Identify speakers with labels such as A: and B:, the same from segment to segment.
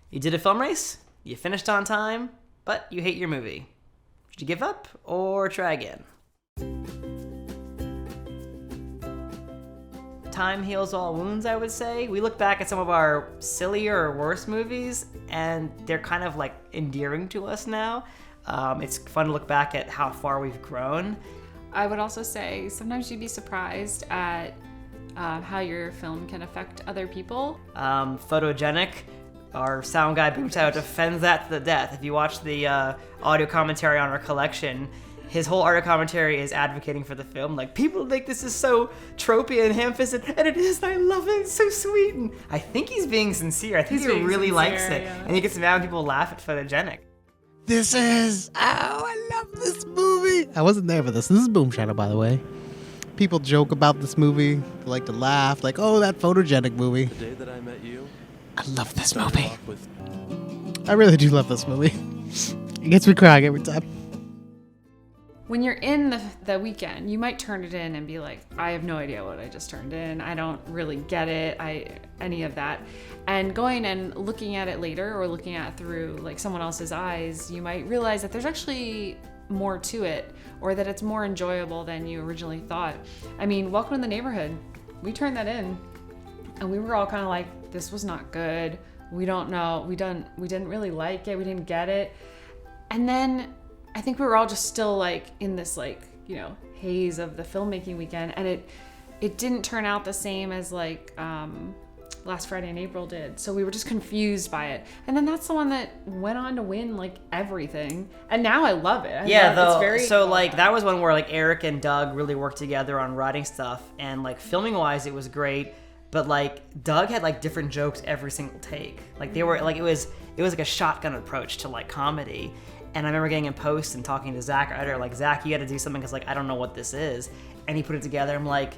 A: You did a film race, you finished on time, but you hate your movie. Should you give up or try again? Time heals all wounds, I would say. We look back at some of our sillier or worse movies, and they're kind of like endearing to us now. It's fun to look back at how far we've grown.
B: I would also say sometimes you'd be surprised at how your film can affect other people.
A: Photogenic, our sound guy Boomtow defends that to the death. If you watch the audio commentary on our collection, his whole audio commentary is advocating for the film. Like, people think this is so tropey and ham-fisted, and it is, and I love it, it's so sweet. And I think he's being sincere. I think he really likes it. Yeah. And he gets mad when people laugh at Photogenic.
C: I love this movie. I wasn't there for this. This is Boom Shadow, by the way. People joke about this movie. They like to laugh, like, oh, that Photogenic movie.
D: The day that I met you,
C: I love this movie. I really do love this movie. It gets me crying every time.
B: When you're in the weekend, you might turn it in and be like, I have no idea what I just turned in. I don't really get it, any of that. And going and looking at it later or looking at it through like someone else's eyes, you might realize that there's actually more to it, or that it's more enjoyable than you originally thought. I mean, Welcome to the Neighborhood, we turned that in and we were all kind of like, this was not good. We don't know. We didn't really like it. We didn't get it. And then I think we were all just still like in this like, haze of the filmmaking weekend, and it didn't turn out the same as like Last Friday in April did. So we were just confused by it. And then that's the one that went on to win like everything. And now I love it.
A: That was one where like Eric and Doug really worked together on writing stuff, and like filming wise it was great, but like Doug had like different jokes every single take. Like they were like it was like a shotgun approach to like comedy. And I remember getting in post and talking to Zach, our editor, like, Zach, you got to do something because, like, I don't know what this is. And he put it together. I'm like,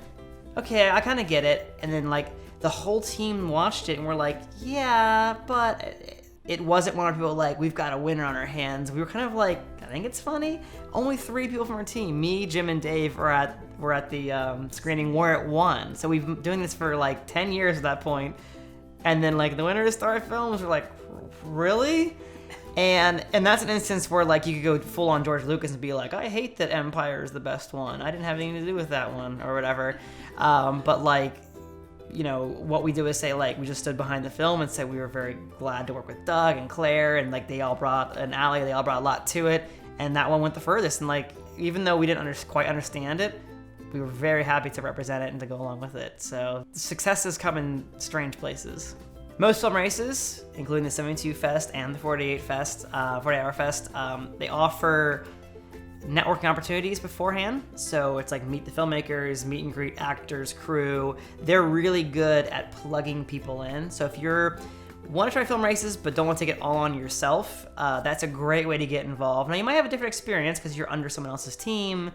A: okay, I kind of get it. And then, like, the whole team watched it and we're like, yeah, but it wasn't one of people like, we've got a winner on our hands. We were kind of like, I think it's funny. Only 3 people from our team, me, Jim, and Dave, were at the screening. We're at 1. So we've been doing this for, like, 10 years at that point. And then, like, the winner of Star Films, we're like, really? And that's an instance where like you could go full on George Lucas and be like, I hate that Empire is the best one. I didn't have anything to do with that one or whatever. But like, what we do is say like we just stood behind the film and said we were very glad to work with Doug and Claire, and like they all brought a lot to it, and that one went the furthest. And like even though we didn't quite understand it, we were very happy to represent it and to go along with it. So the successes come in strange places. Most film races, including the 72 Fest and the 48 Hour Fest, they offer networking opportunities beforehand. So it's like meet the filmmakers, meet and greet actors, crew. They're really good at plugging people in. So if you're want to try film races but don't want to take it all on yourself, that's a great way to get involved. Now you might have a different experience because you're under someone else's team,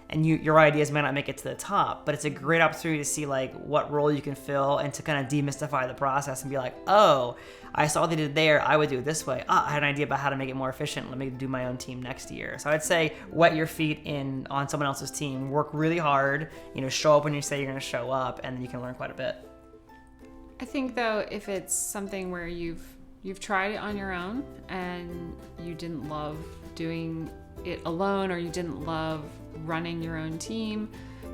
A: and your ideas may not make it to the top, but it's a great opportunity to see like what role you can fill and to kind of demystify the process and be like, oh, I saw what they did there, I would do it this way. I had an idea about how to make it more efficient. Let me do my own team next year. So I'd say wet your feet in on someone else's team, work really hard, show up when you say you're going to show up, and then you can learn quite a bit.
B: I think though, if it's something where you've tried it on your own and you didn't love doing it alone, or you didn't love running your own team,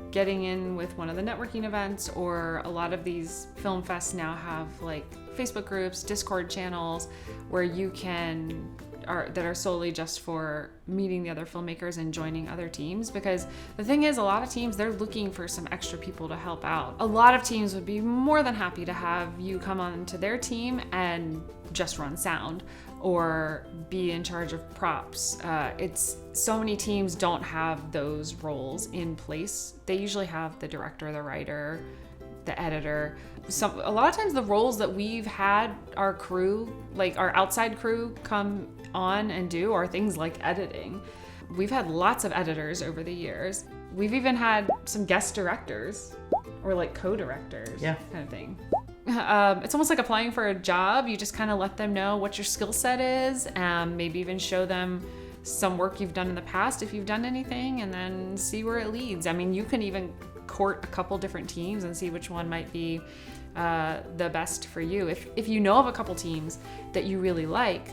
B: getting in with one of the networking events, or a lot of these film fests now have like Facebook groups, Discord channels where you that are solely just for meeting the other filmmakers and joining other teams. Because the thing is, a lot of teams, they're looking for some extra people to help out. A lot of teams would be more than happy to have you come on to their team and just run sound or be in charge of props. It's so many teams don't have those roles in place. They usually have the director, the writer, the editor. A lot of times the roles that we've had our crew, like our outside crew, come on and do are things like editing. We've had lots of editors over the years. We've even had some guest directors or like co-directors, kind of thing. It's almost like applying for a job. You just kind of let them know what your skill set is, maybe even show them some work you've done in the past if you've done anything, and then see where it leads. I mean, you can even court a couple different teams and see which one might be the best for you. If you know of a couple teams that you really like,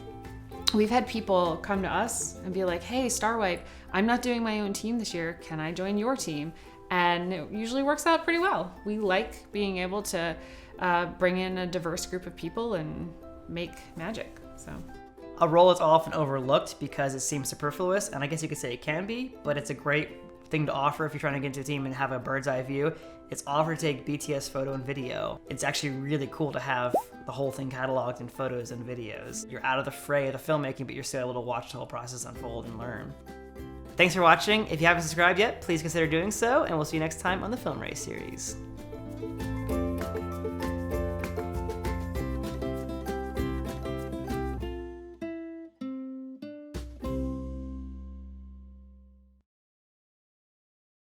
B: we've had people come to us and be like, hey, Starwipe, I'm not doing my own team this year. Can I join your team? And it usually works out pretty well. We like being able to bring in a diverse group of people and make magic. So
A: A role that's often overlooked because it seems superfluous, and I guess you could say it can be, but it's a great thing to offer if you're trying to get into a team and have a bird's eye view. It's offer to take BTS photo and video. It's actually really cool to have the whole thing cataloged in photos and videos. You're out of the fray of the filmmaking, but you're still able to watch the whole process unfold and learn. Thanks for watching. If you haven't subscribed yet, please consider doing so, and we'll see you next time on the Film Race series.